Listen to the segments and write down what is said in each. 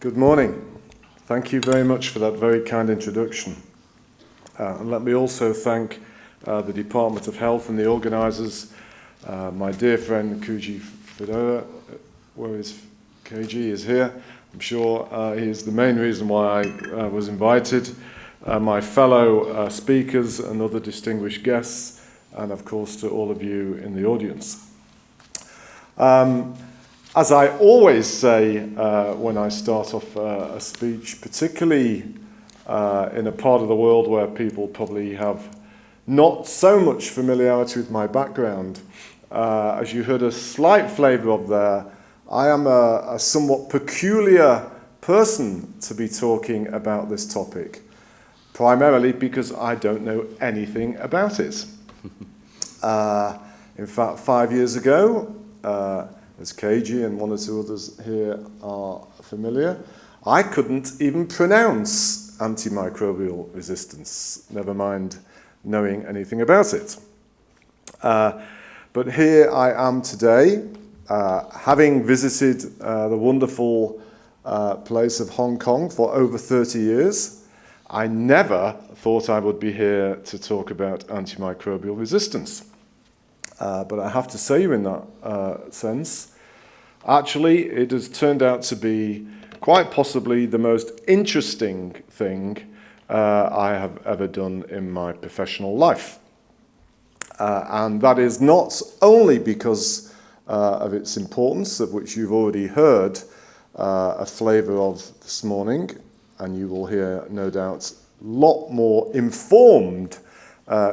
Good morning. Thank you very much for that very kind introduction. And let me also thank the Department of Health and the organisers, my dear friend Kuji Fedora, where is KG, is here. I'm sure he is the main reason why I was invited, my fellow speakers and other distinguished guests, and of course to all of you in the audience. As I always say when I start off a speech, particularly in a part of the world where people probably have not so much familiarity with my background, as you heard a slight flavour of there, I am a somewhat peculiar person to be talking about this topic, primarily because I don't know anything about it. In fact, 5 years ago, as KG and one or two others here are familiar, I couldn't even pronounce antimicrobial resistance, never mind knowing anything about it. But here I am today, having visited the wonderful place of Hong Kong for over 30 years. I never thought I would be here to talk about antimicrobial resistance. But I have to say in that sense, actually it has turned out to be quite possibly the most interesting thing I have ever done in my professional life. And that is not only because of its importance, of which you've already heard a flavour of this morning, and you will hear, no doubt, a lot more informed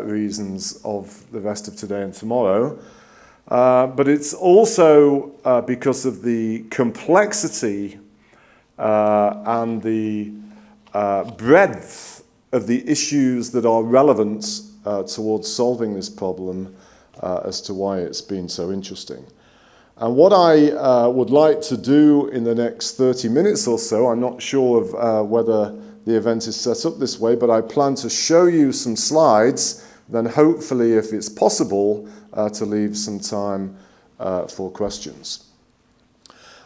reasons of the rest of today and tomorrow, but it's also because of the complexity and the breadth of the issues that are relevant towards solving this problem as to why it's been so interesting. And what I would like to do in the next 30 minutes or so, I'm not sure of whether the event is set up this way, but I plan to show you some slides, then hopefully, if it's possible, to leave some time for questions.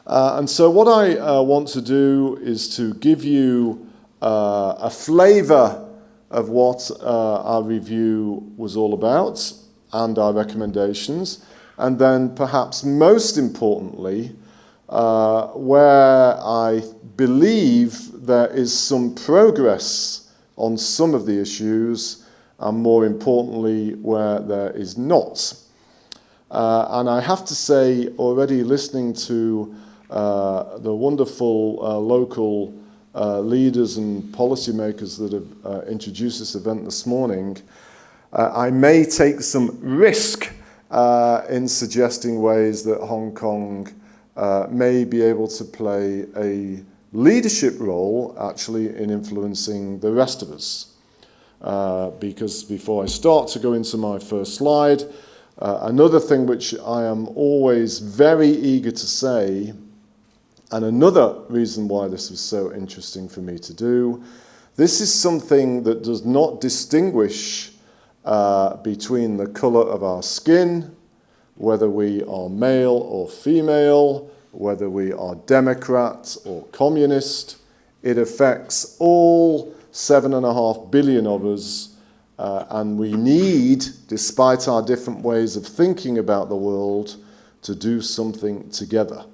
And so what I want to do is to give you a flavour of what our review was all about and our recommendations, and then perhaps most importantly, where I believe there is some progress on some of the issues, and more importantly, where there is not. And I have to say, already listening to the wonderful local leaders and policymakers that have introduced this event this morning, I may take some risk in suggesting ways that Hong Kong may be able to play a leadership role actually in influencing the rest of us. Because before I start to go into my first slide, another thing which I am always very eager to say, and another reason why this was so interesting for me to do, this is something that does not distinguish between the colour of our skin, whether we are male or female, whether we are Democrat or communist. It affects all 7.5 billion of us, and we need, despite our different ways of thinking about the world, to do something together.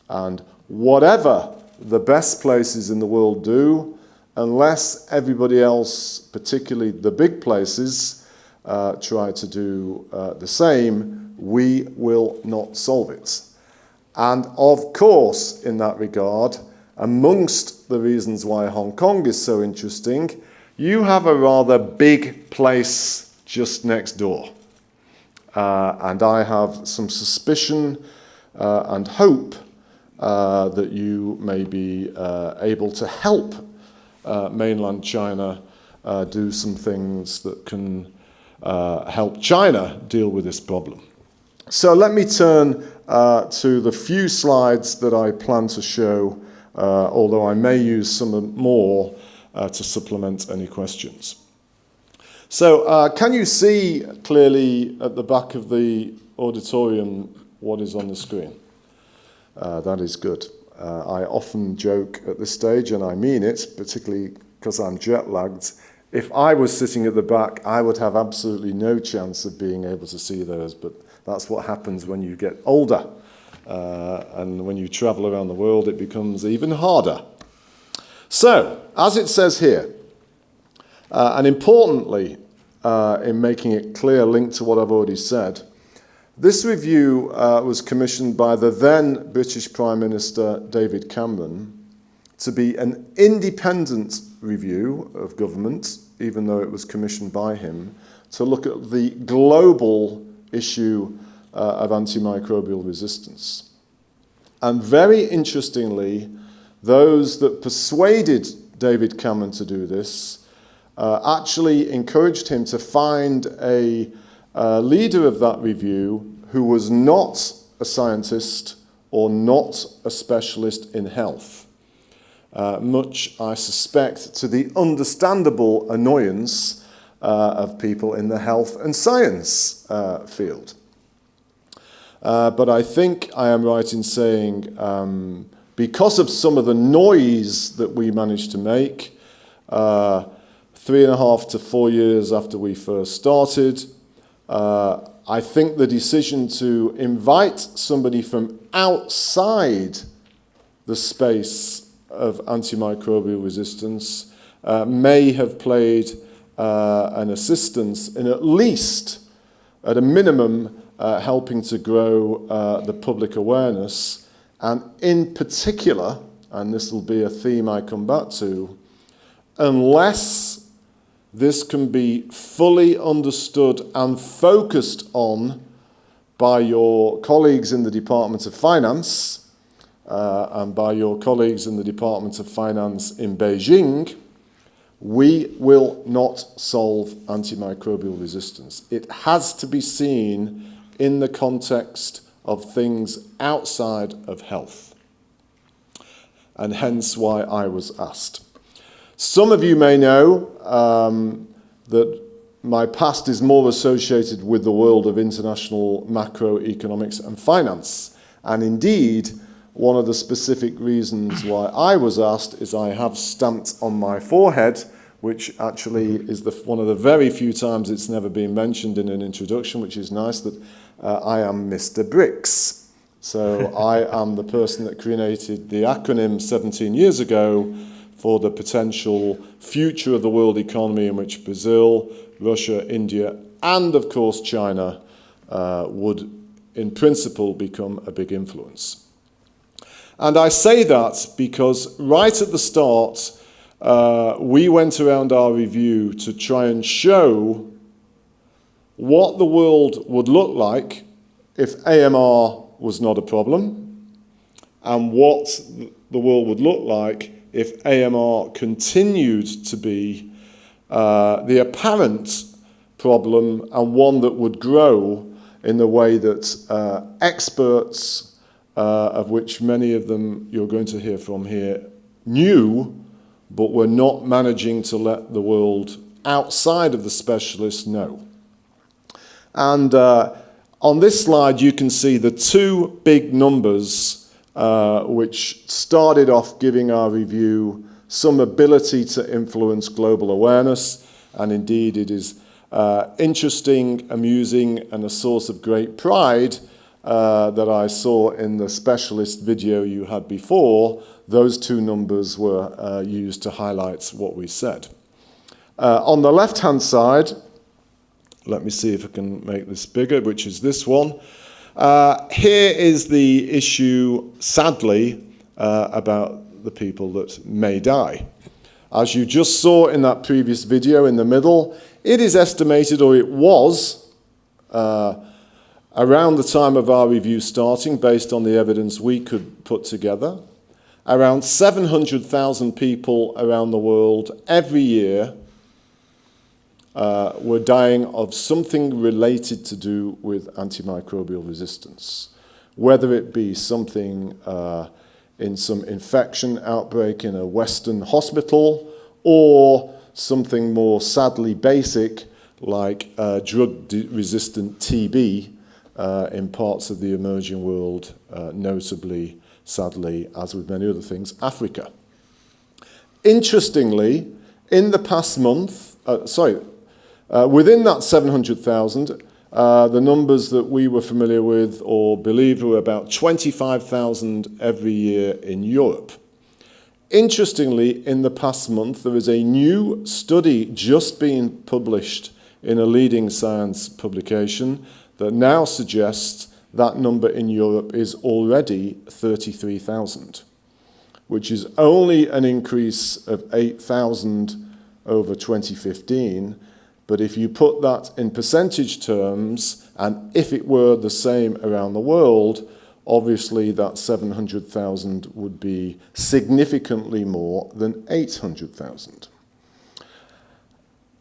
And whatever the best places in the world do, unless everybody else, particularly the big places, try to do the same, we will not solve it. And of course, in that regard, amongst the reasons why Hong Kong is so interesting, you have a rather big place just next door. And I have some suspicion and hope that you may be able to help mainland China do some things that can help China deal with this problem. So let me turn to the few slides that I plan to show, although I may use some more to supplement any questions. So can you see clearly at the back of the auditorium what is on the screen? That is good. I often joke at this stage, and I mean it, particularly because I'm jet-lagged. If I was sitting at the back, I would have absolutely no chance of being able to see those, but that's what happens when you get older. And when you travel around the world, it becomes even harder. So, as it says here, and importantly, in making it clear, linked to what I've already said, this review was commissioned by the then British Prime Minister David Cameron to be an independent review of government, even though it was commissioned by him, to look at the global issue of antimicrobial resistance. And very interestingly, those that persuaded David Cameron to do this actually encouraged him to find a leader of that review who was not a scientist or not a specialist in health. Much, I suspect, to the understandable annoyance of people in the health and science field. But I think I am right in saying, because of some of the noise that we managed to make, 3.5 to 4 years after we first started, I think the decision to invite somebody from outside the space of antimicrobial resistance may have played an assistance in at least, at a minimum, helping to grow the public awareness, and in particular, and this will be a theme I come back to, unless this can be fully understood and focused on by your colleagues in the Department of Finance and by your colleagues in the Department of Finance in Beijing, we will not solve antimicrobial resistance. It has to be seen in the context of things outside of health, and hence why I was asked. Some of you may know that my past is more associated with the world of international macroeconomics and finance. And indeed, one of the specific reasons why I was asked is I have stamped on my forehead, which actually is one of the very few times it's never been mentioned in an introduction, which is nice, that I am Mr. Bricks. So I am the person that created the acronym 17 years ago for the potential future of the world economy in which Brazil, Russia, India, and of course China would in principle become a big influence. And I say that because right at the start, we went around our review to try and show what the world would look like if AMR was not a problem, and what the world would look like if AMR continued to be the apparent problem, and one that would grow in the way that experts, of which many of them you're going to hear from here, knew, but were not managing to let the world outside of the specialists know. And on this slide you can see the two big numbers which started off giving our review some ability to influence global awareness, and indeed it is interesting, amusing, and a source of great pride that I saw in the specialist video you had before. Those two numbers were used to highlight what we said. On the left-hand side, let me see if I can make this bigger, which is this one. Here is the issue, sadly, about the people that may die. As you just saw in that previous video in the middle, it is estimated, or it was, around the time of our review starting, based on the evidence we could put together, around 700,000 people around the world every year were dying of something related to do with antimicrobial resistance, whether it be something in some infection outbreak in a Western hospital, or something more sadly basic like drug-resistant TB in parts of the emerging world, notably, sadly, as with many other things, Africa. Interestingly, in the past month, within that 700,000, the numbers that we were familiar with or believed were about 25,000 every year in Europe. Interestingly, in the past month, there is a new study just being published in a leading science publication that now suggests that number in Europe is already 33,000, which is only an increase of 8,000 over 2015. But if you put that in percentage terms, and if it were the same around the world, obviously that 700,000 would be significantly more than 800,000.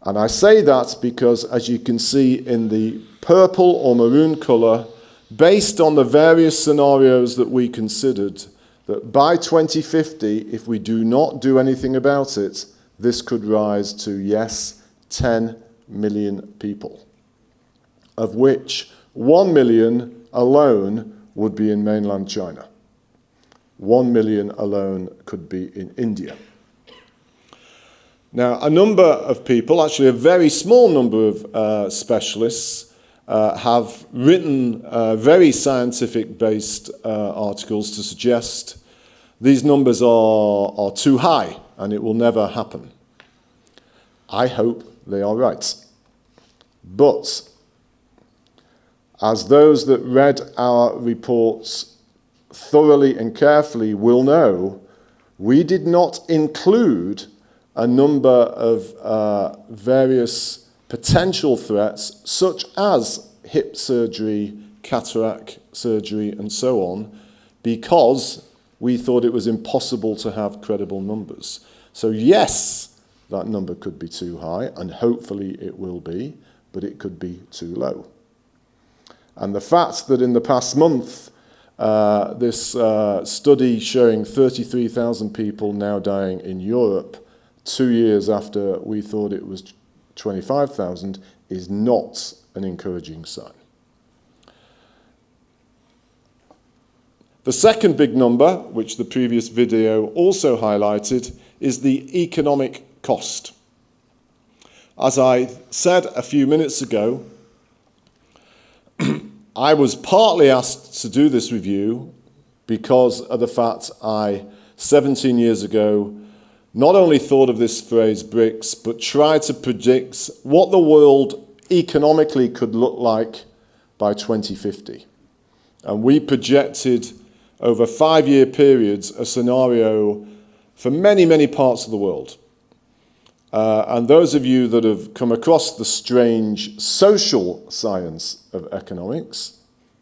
And I say that because, as you can see in the purple or maroon colour, based on the various scenarios that we considered, that by 2050, if we do not do anything about it, this could rise to, yes, 10 million people, of which 1 million alone would be in mainland China. 1 million alone could be in India. Now, a number of people, actually a very small number of specialists, have written very scientific-based articles to suggest these numbers are too high and it will never happen. I hope they are right. But as those that read our reports thoroughly and carefully will know, we did not include a number of various potential threats, such as hip surgery, cataract surgery, and so on, because we thought it was impossible to have credible numbers. So yes, that number could be too high, and hopefully it will be, but it could be too low. And the fact that in the past month, this study showing 33,000 people now dying in Europe, 2 years after we thought it was 25,000, is not an encouraging sign. The second big number, which the previous video also highlighted, is the economic cost. As I said a few minutes ago, I was partly asked to do this review because of the fact I, 17 years ago, not only thought of this phrase BRICS, but tried to predict what the world economically could look like by 2050. And we projected over 5-year periods a scenario for many, many parts of the world. And those of you that have come across the strange social science of economics,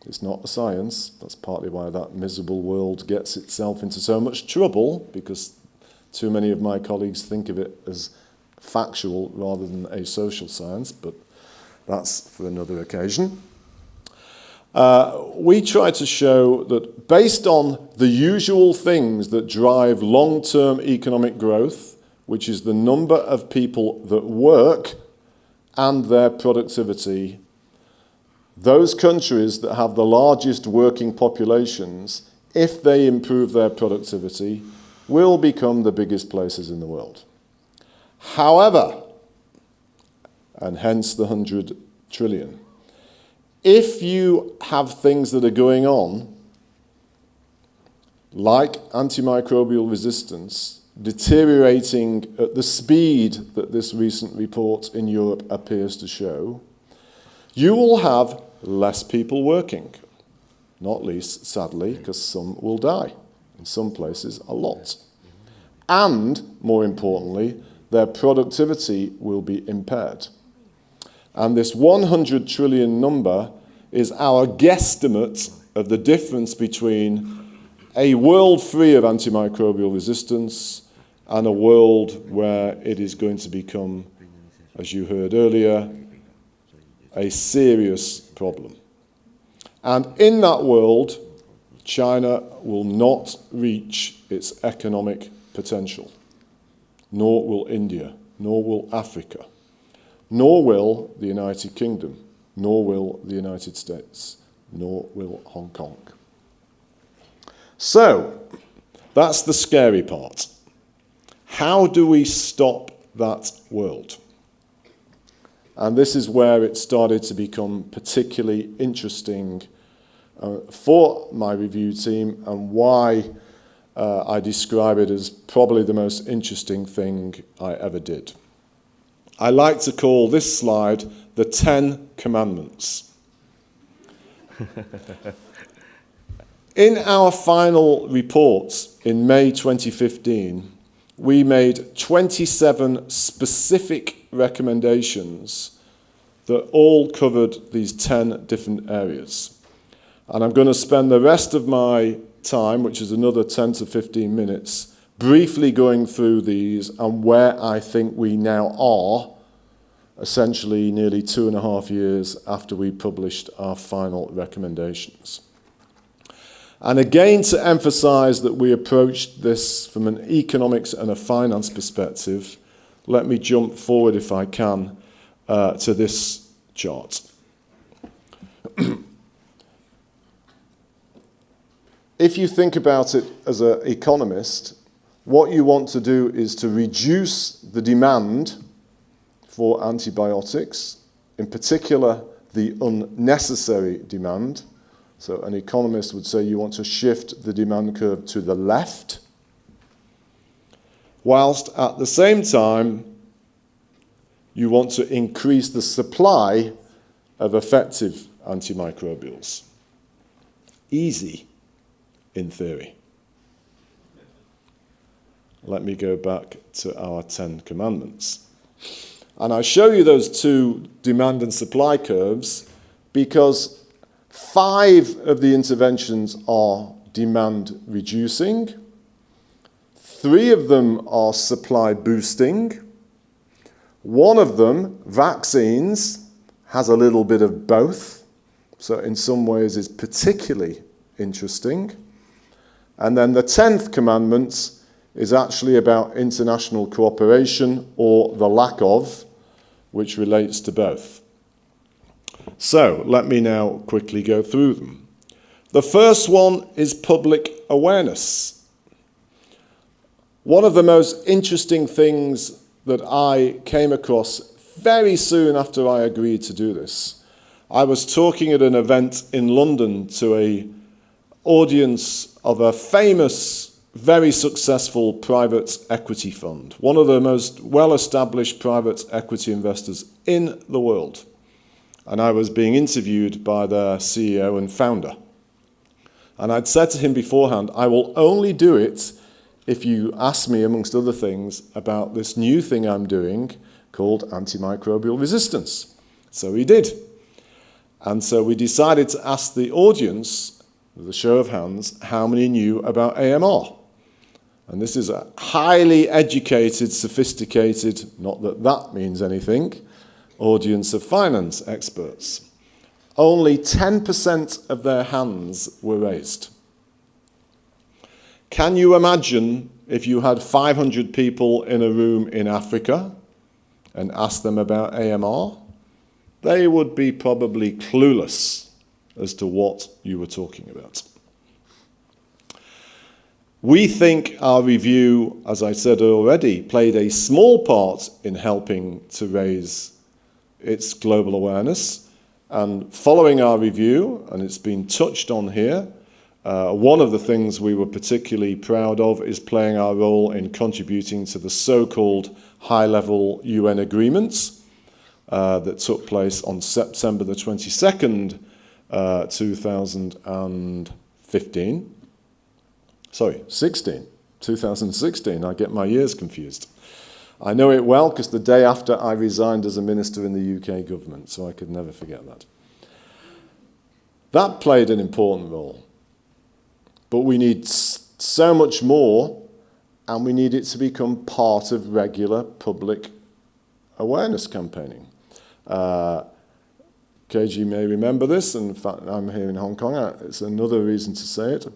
it's not a science, that's partly why that miserable world gets itself into so much trouble, because too many of my colleagues think of it as factual rather than a social science, but that's for another occasion. We try to show that based on the usual things that drive long-term economic growth, which is the number of people that work and their productivity, those countries that have the largest working populations, if they improve their productivity, will become the biggest places in the world. However, and hence the 100 trillion, if you have things that are going on, like antimicrobial resistance, deteriorating at the speed that this recent report in Europe appears to show, you will have less people working, not least, sadly, because some will die, in some places a lot. And, more importantly, their productivity will be impaired. And this 100 trillion number is our guesstimate of the difference between a world free of antimicrobial resistance and a world where it is going to become, as you heard earlier, a serious problem. And in that world, China will not reach its economic potential, nor will India, nor will Africa, nor will the United Kingdom, nor will the United States. nor will Hong Kong. So, that's the scary part. How do we stop that world? And this is where it started to become particularly interesting for my review team, and why I describe it as probably the most interesting thing I ever did. I like to call this slide the 10 Commandments. In our final report in May 2015, we made 27 specific recommendations that all covered these 10 different areas. And I'm going to spend the rest of my time, which is another 10 to 15 minutes, briefly going through these and where I think we now are, essentially nearly 2.5 years after we published our final recommendations. And again, to emphasize that we approached this from an economics and a finance perspective, let me jump forward, if I can, to this chart. If you think about it as an economist, what you want to do is to reduce the demand for antibiotics, in particular the unnecessary demand. So an economist would say you want to shift the demand curve to the left, whilst at the same time you want to increase the supply of effective antimicrobials. Easy, in theory. Let me go back to our 10 Commandments. And I show you those two demand and supply curves because 5 of the interventions are demand reducing, 3 of them are supply boosting, 1 of them, vaccines, has a little bit of both, so in some ways is particularly interesting. And then the 10th commandment is actually about international cooperation, or the lack of, which relates to both. So let me now quickly go through them. The first one is public awareness. One of the most interesting things that I came across very soon after I agreed to do this, I was talking at an event in London to an audience of a famous, very successful private equity fund, one of the most well-established private equity investors in the world. And I was being interviewed by their CEO and founder. And I'd said to him beforehand, I will only do it if you ask me, amongst other things, about this new thing I'm doing called antimicrobial resistance. So he did. And so we decided to ask the audience, with a show of hands, how many knew about AMR. And this is a highly educated, sophisticated, not that that means anything, audience of finance experts. Only 10% of their hands were raised. Can you imagine if you had 500 people in a room in Africa and asked them about AMR? They would be probably clueless as to what you were talking about. We think our review, as I said already, played a small part in helping to raise its global awareness. And following our review, and it's been touched on here, one of the things we were particularly proud of is playing our role in contributing to the so-called high-level UN agreements that took place on September the 22nd, 2016. I get my years confused. I know it well because the day after I resigned as a minister in the UK government, so I could never forget that. That played an important role. But we need so much more, and we need it to become part of regular public awareness campaigning. KG may remember this, and in fact I'm here in Hong Kong, it's another reason to say it.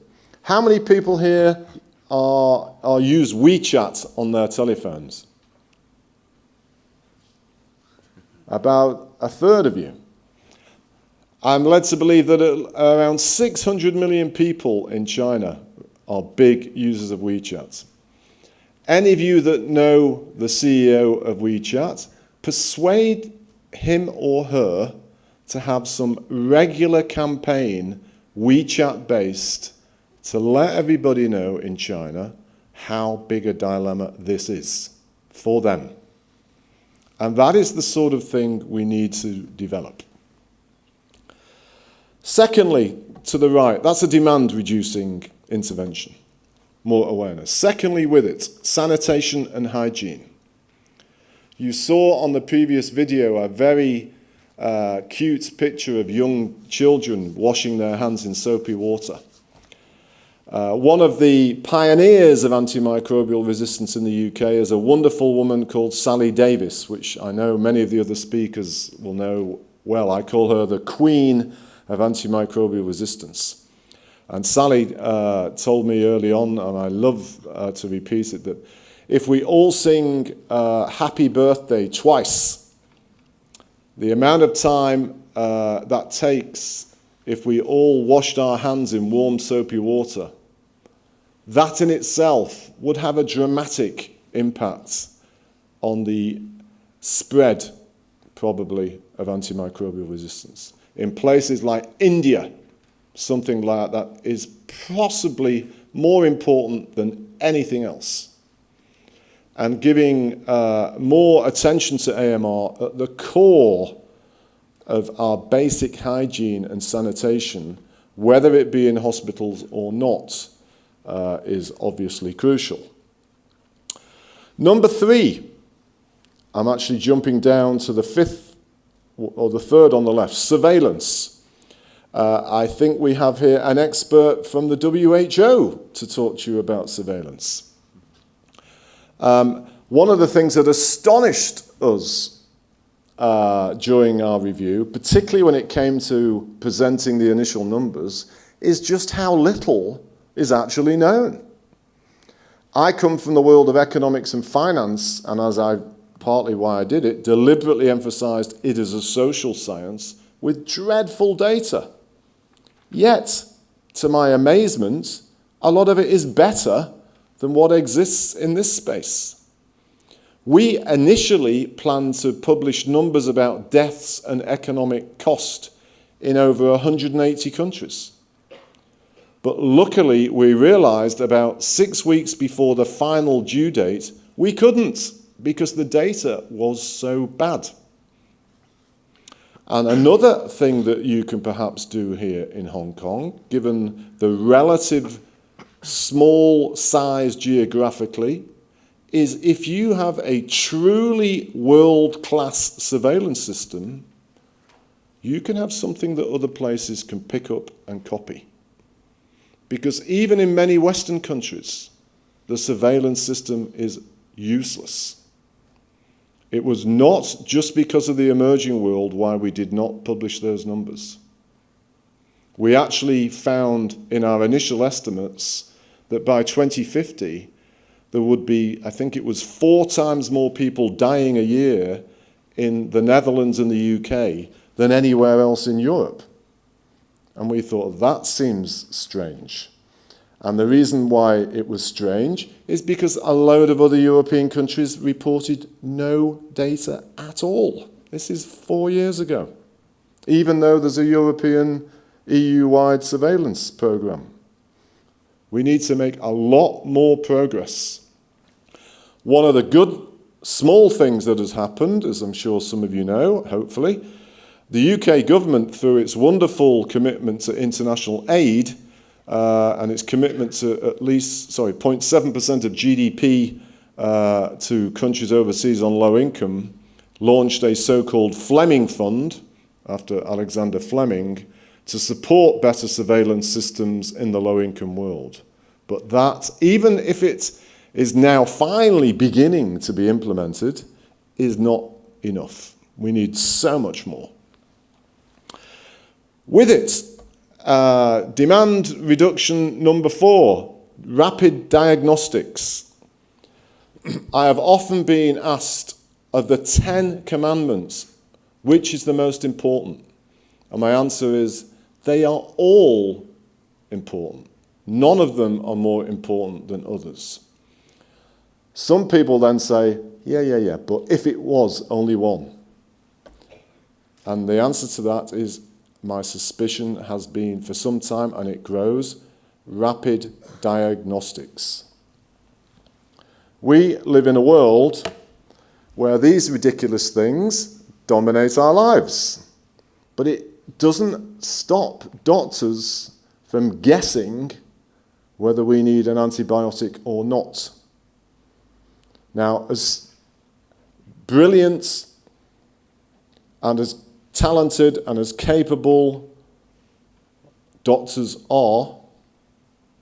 How many people here use WeChat on their telephones? About a third of you. I'm led to believe that around 600 million people in China are big users of WeChat. Any of you that know the CEO of WeChat, persuade him or her to have some regular campaign, WeChat-based, to let everybody know in China how big a dilemma this is for them. And that is the sort of thing we need to develop. Secondly, to the right, that's a demand-reducing intervention, more awareness. Secondly, with it, sanitation and hygiene. You saw on the previous video a very cute picture of young children washing their hands in soapy water. One of the pioneers of antimicrobial resistance in the UK is a wonderful woman called Sally Davis, which I know many of the other speakers will know well. I call her the queen of antimicrobial resistance. And Sally told me early on, and I love to repeat it, that if we all sing happy birthday twice, the amount of time that takes if we all washed our hands in warm soapy water, that in itself would have a dramatic impact on the spread, probably, of antimicrobial resistance. In places like India, something like that is possibly more important than anything else. And giving more attention to AMR at the core of our basic hygiene and sanitation, whether it be in hospitals or not, is obviously crucial. Number 3, I'm actually jumping down to the 5th or the 3rd on the left, surveillance. I think we have here an expert from the WHO to talk to you about surveillance. One of the things that astonished us during our review, particularly when it came to presenting the initial numbers, is just how little is actually known. I come from the world of economics and finance, and partly why I did it, deliberately emphasized it as a social science with dreadful data. Yet, to my amazement, a lot of it is better than what exists in this space. We initially planned to publish numbers about deaths and economic cost in over 180 countries. But luckily, we realized about 6 weeks before the final due date, we couldn't because the data was so bad. And another thing that you can perhaps do here in Hong Kong, given the relative small size geographically, is if you have a truly world-class surveillance system, you can have something that other places can pick up and copy. Because even in many Western countries, the surveillance system is useless. It was not just because of the emerging world why we did not publish those numbers. We actually found in our initial estimates that by 2050, there would be, I think it was 4 times more people dying a year in the Netherlands and the UK than anywhere else in Europe. And we thought, that seems strange. And the reason why it was strange is because a load of other European countries reported no data at all. This is 4 years ago, even though there's a European EU-wide surveillance program. We need to make a lot more progress. One of the good small things that has happened, as I'm sure some of you know, hopefully, the UK government, through its wonderful commitment to international aid and its commitment to at least, 0.7% of GDP to countries overseas on low income, launched a so-called Fleming Fund, after Alexander Fleming, to support better surveillance systems in the low-income world. But that, even if it is now finally beginning to be implemented, is not enough. We need so much more. With it, demand reduction number 4, rapid diagnostics. I have often been asked, of the 10 commandments, which is the most important? And my answer is, they are all important. None of them are more important than others. Some people then say, yeah, but if it was only one? And the answer to that is, my suspicion has been for some time, and it grows, rapid diagnostics. We live in a world where these ridiculous things dominate our lives. But it doesn't stop doctors from guessing whether we need an antibiotic or not. Now, as brilliant and as talented and as capable doctors are,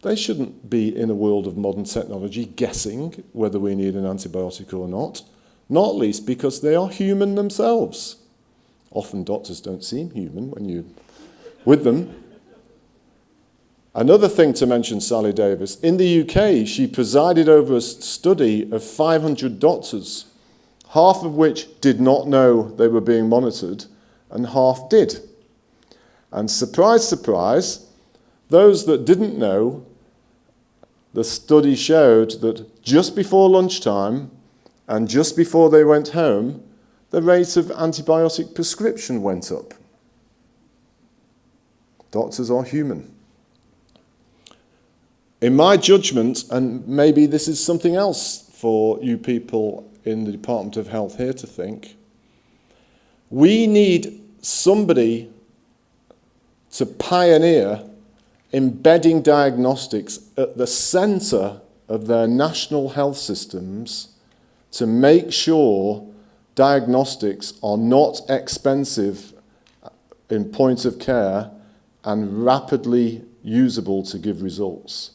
they shouldn't be in a world of modern technology guessing whether we need an antibiotic or not least because they are human themselves. Often doctors don't seem human when you're with them. Another thing to mention, Sally Davis, in the UK, she presided over a study of 500 doctors, half of which did not know they were being monitored, and half did. And surprise, surprise, those that didn't know, the study showed that just before lunchtime and just before they went home, the rate of antibiotic prescription went up. Doctors are human. In my judgment, and maybe this is something else for you people in the Department of Health here to think, we need somebody to pioneer embedding diagnostics at the centre of their national health systems to make sure diagnostics are not expensive in point of care and rapidly usable to give results.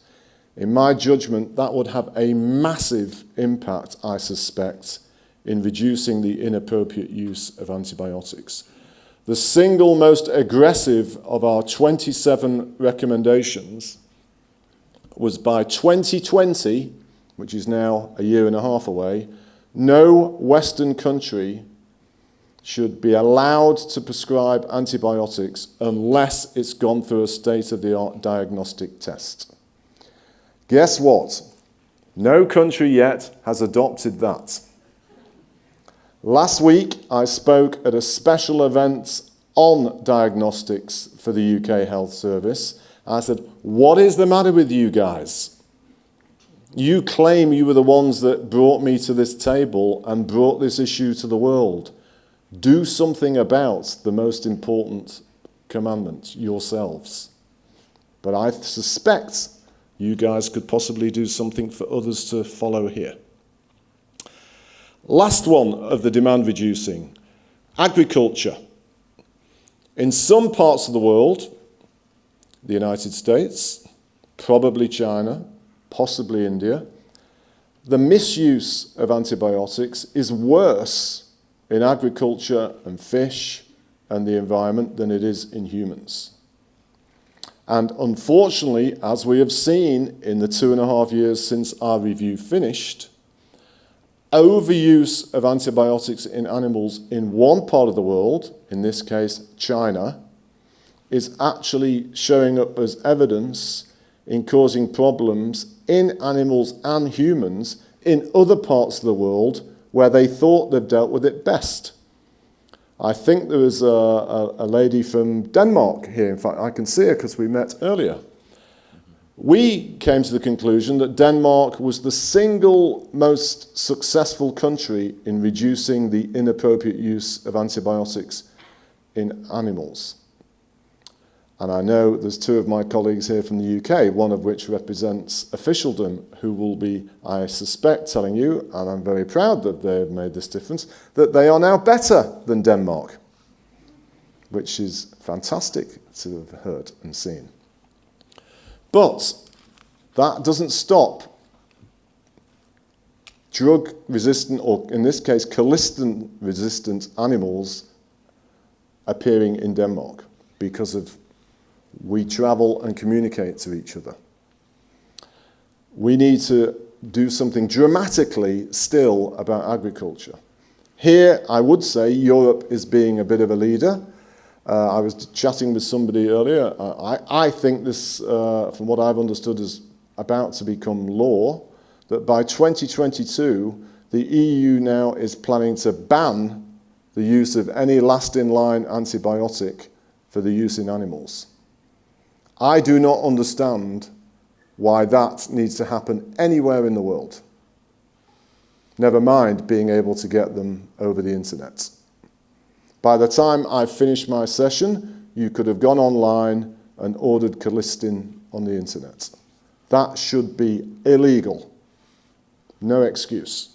In my judgment, that would have a massive impact, I suspect, in reducing the inappropriate use of antibiotics. The single most aggressive of our 27 recommendations was by 2020, which is now a year and a half away, no Western country should be allowed to prescribe antibiotics unless it's gone through a state-of-the-art diagnostic test. Guess what? No country yet has adopted that. Last week, I spoke at a special event on diagnostics for the UK Health Service. I said, what is the matter with you guys? You claim you were the ones that brought me to this table and brought this issue to the world. Do something about the most important commandment, yourselves. But I suspect you guys could possibly do something for others to follow here. Last one of the demand reducing, agriculture. In some parts of the world, the United States, probably China, possibly India, the misuse of antibiotics is worse in agriculture and fish and the environment than it is in humans. And unfortunately, as we have seen in the 2.5 years since our review finished, overuse of antibiotics in animals in one part of the world, in this case China, is actually showing up as evidence in causing problems in animals and humans in other parts of the world where they thought they've dealt with it best. I think there was a lady from Denmark here. In fact, I can see her because we met earlier. We came to the conclusion that Denmark was the single most successful country in reducing the inappropriate use of antibiotics in animals. And I know there's two of my colleagues here from the UK, one of which represents officialdom, who will be, I suspect, telling you, and I'm very proud that they have made this difference, that they are now better than Denmark, which is fantastic to have heard and seen. But that doesn't stop drug-resistant, or in this case, colistin-resistant animals appearing in Denmark because of we travel and communicate to each other. We need to do something dramatically still about agriculture. Here, I would say Europe is being a bit of a leader. I was chatting with somebody earlier. I think this, from what I've understood, is about to become law, that by 2022, the EU now is planning to ban the use of any last-in-line antibiotic for the use in animals. I do not understand why that needs to happen anywhere in the world. Never mind being able to get them over the internet. By the time I finished my session, you could have gone online and ordered colistin on the internet. That should be illegal. No excuse.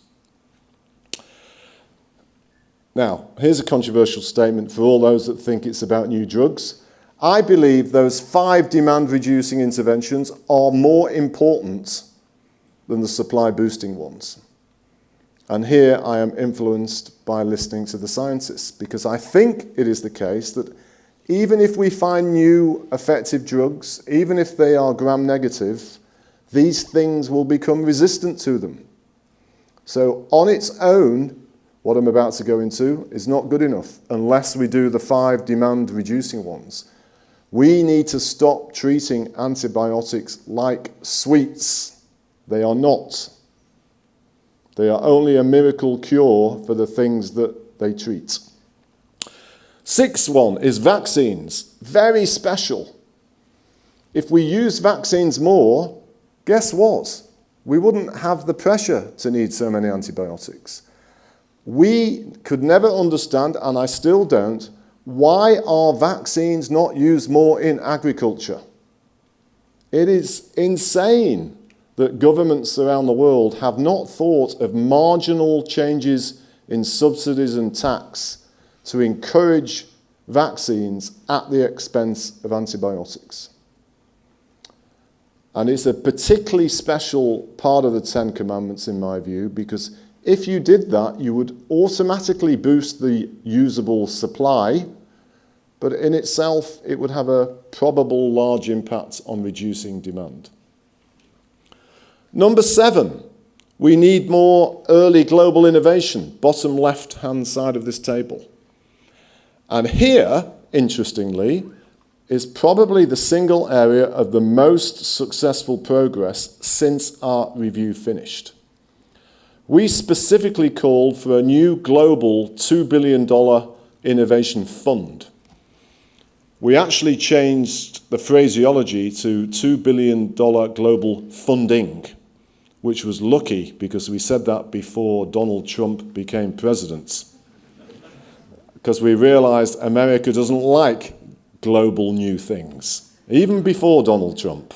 Now, here's a controversial statement for all those that think it's about new drugs. I believe those 5 demand-reducing interventions are more important than the supply-boosting ones. And here I am influenced by listening to the scientists, because I think it is the case that even if we find new effective drugs, even if they are gram-negative, these things will become resistant to them. So on its own, what I'm about to go into is not good enough unless we do the 5 demand-reducing ones. We need to stop treating antibiotics like sweets. They are not. They are only a miracle cure for the things that they treat. 6th one is vaccines. Very special. If we use vaccines more, guess what? We wouldn't have the pressure to need so many antibiotics. We could never understand, and I still don't, why are vaccines not used more in agriculture? It is insane that governments around the world have not thought of marginal changes in subsidies and tax to encourage vaccines at the expense of antibiotics. And it's a particularly special part of the 10 Commandments in my view, because if you did that, you would automatically boost the usable supply, but in itself, it would have a probable large impact on reducing demand. Number 7, we need more early global innovation, bottom left-hand side of this table. And here, interestingly, is probably the single area of the most successful progress since our review finished. We specifically called for a new global $2 billion innovation fund. We actually changed the phraseology to $2 billion global funding, which was lucky because we said that before Donald Trump became president. Because we realized America doesn't like global new things, even before Donald Trump.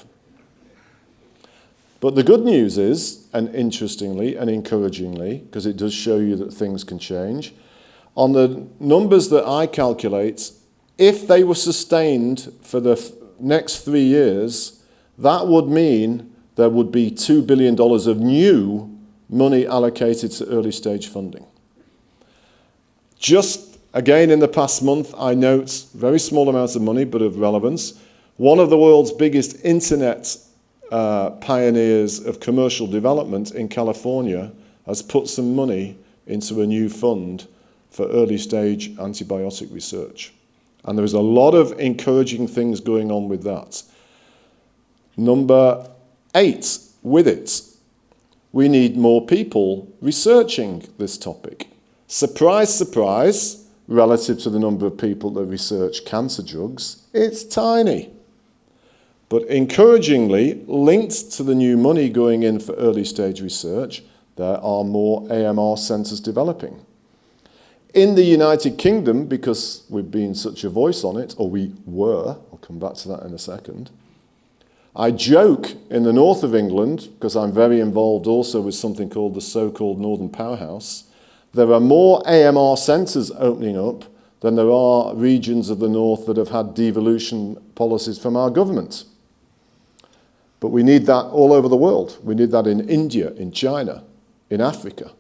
But the good news is, and interestingly and encouragingly, because it does show you that things can change, on the numbers that I calculate, if they were sustained for the next 3 years, that would mean there would be $2 billion of new money allocated to early stage funding. Just again in the past month, I note very small amounts of money, but of relevance. One of the world's biggest internet pioneers of commercial development in California has put some money into a new fund for early stage antibiotic research. And there is a lot of encouraging things going on with that. Number 8, with it, we need more people researching this topic. Surprise, surprise, relative to the number of people that research cancer drugs, it's tiny. But encouragingly, linked to the new money going in for early stage research, there are more AMR centres developing. In the United Kingdom, because we've been such a voice on it, or we were, I'll come back to that in a second, I joke in the north of England, because I'm very involved also with something called the so-called Northern Powerhouse, there are more AMR centres opening up than there are regions of the north that have had devolution policies from our government. But we need that all over the world. We need that in India, in China, in Africa.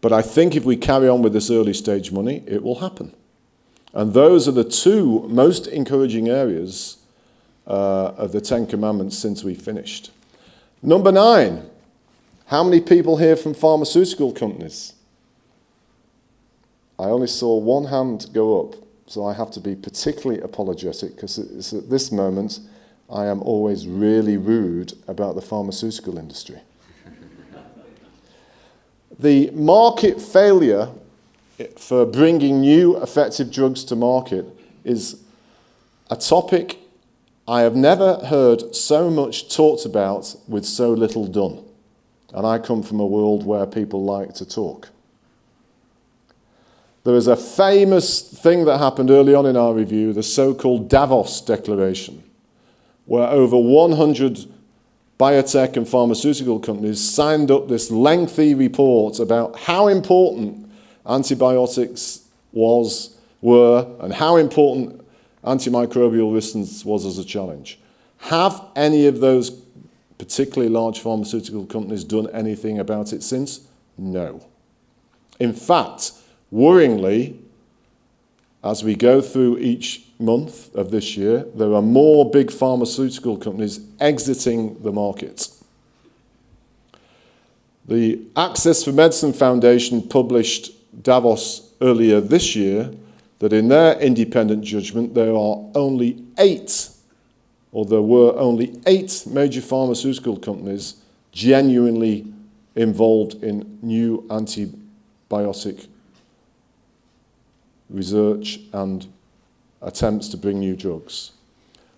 But I think if we carry on with this early stage money, it will happen. And those are the 2 most encouraging areas of the 10 Commandments since we finished. Number 9, how many people here from pharmaceutical companies? I only saw one hand go up. so I have to be particularly apologetic because it's at this moment I am always really rude about the pharmaceutical industry. The market failure for bringing new effective drugs to market is a topic I have never heard so much talked about with so little done. And I come from a world where people like to talk. There is a famous thing that happened early on in our review, the so-called Davos Declaration, where over 100 biotech and pharmaceutical companies signed up this lengthy report about how important antibiotics were and how important antimicrobial resistance was as a challenge. Have any of those particularly large pharmaceutical companies done anything about it since? No. In fact, worryingly, as we go through each month of this year, there are more big pharmaceutical companies exiting the market. The Access for Medicine Foundation published Davos earlier this year that in their independent judgment there were only 8 major pharmaceutical companies genuinely involved in new antibiotic research and attempts to bring new drugs.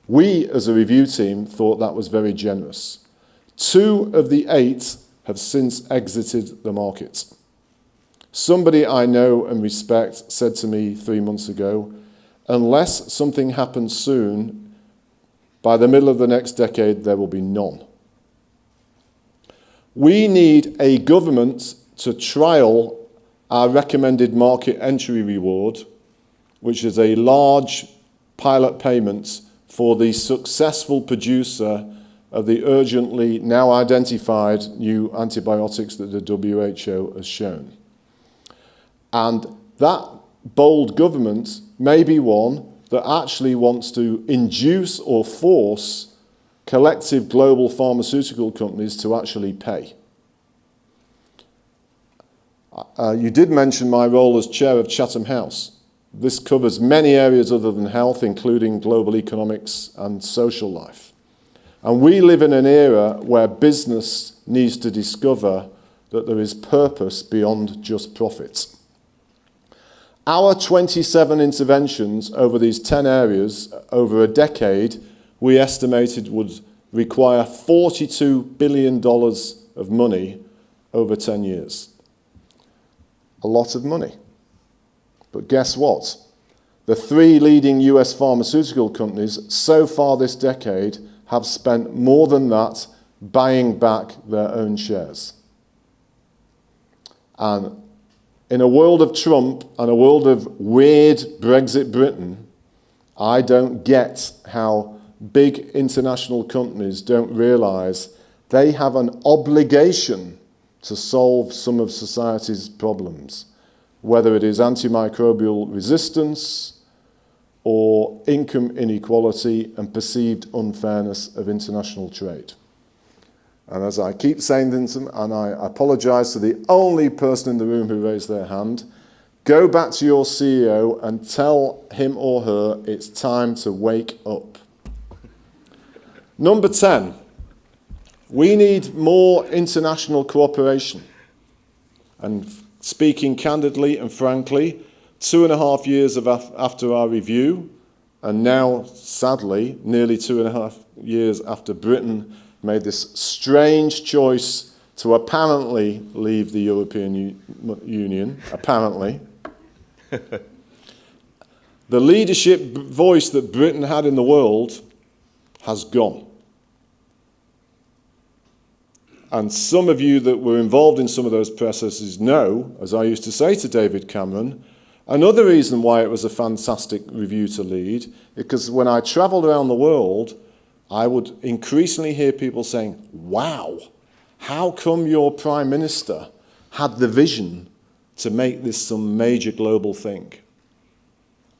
We, as a review team, thought that was very generous. 2 of the 8 have since exited the market. Somebody I know and respect said to me 3 months ago, unless something happens soon, by the middle of the next decade, there will be none. We need a government to trial our recommended market entry reward, which is a large pilot payment for the successful producer of the urgently now identified new antibiotics that the WHO has shown. And that bold government may be one that actually wants to induce or force collective global pharmaceutical companies to actually pay. You did mention my role as chair of Chatham House. This covers many areas other than health, including global economics and social life. And we live in an era where business needs to discover that there is purpose beyond just profits. Our 27 interventions over these 10 areas over a decade, we estimated would require $42 billion of money over 10 years. A lot of money. But guess what? The 3 leading US pharmaceutical companies so far this decade have spent more than that buying back their own shares. And in a world of Trump and a world of weird Brexit Britain, I don't get how big international companies don't realise they have an obligation to solve some of society's problems, whether it is antimicrobial resistance or income inequality and perceived unfairness of international trade. And as I keep saying to them, and I apologise to the only person in the room who raised their hand, go back to your CEO and tell him or her it's time to wake up. Number 10, we need more international cooperation. And speaking candidly and frankly, 2.5 years after our review, and now, sadly, nearly 2.5 years after Britain made this strange choice to apparently leave the European Union, apparently. The leadership voice that Britain had in the world has gone. And some of you that were involved in some of those processes know, as I used to say to David Cameron, another reason why it was a fantastic review to lead, because when I travelled around the world, I would increasingly hear people saying, wow, how come your Prime Minister had the vision to make this some major global thing?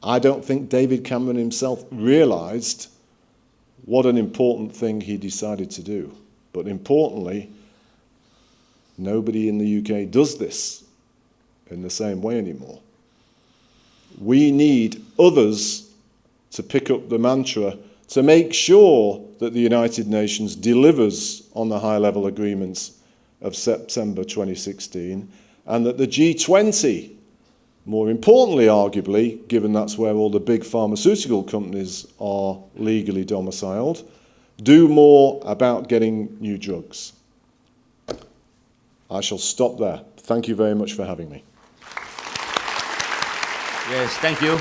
I don't think David Cameron himself realised what an important thing he decided to do. But importantly, nobody in the UK does this in the same way anymore. we need others to pick up the mantra to make sure that the United Nations delivers on the high-level agreements of September 2016, and that the G20, more importantly, arguably, given that's where all the big pharmaceutical companies are legally domiciled, do more about getting new drugs. I shall stop there. Thank you very much for having me. Yes, thank you.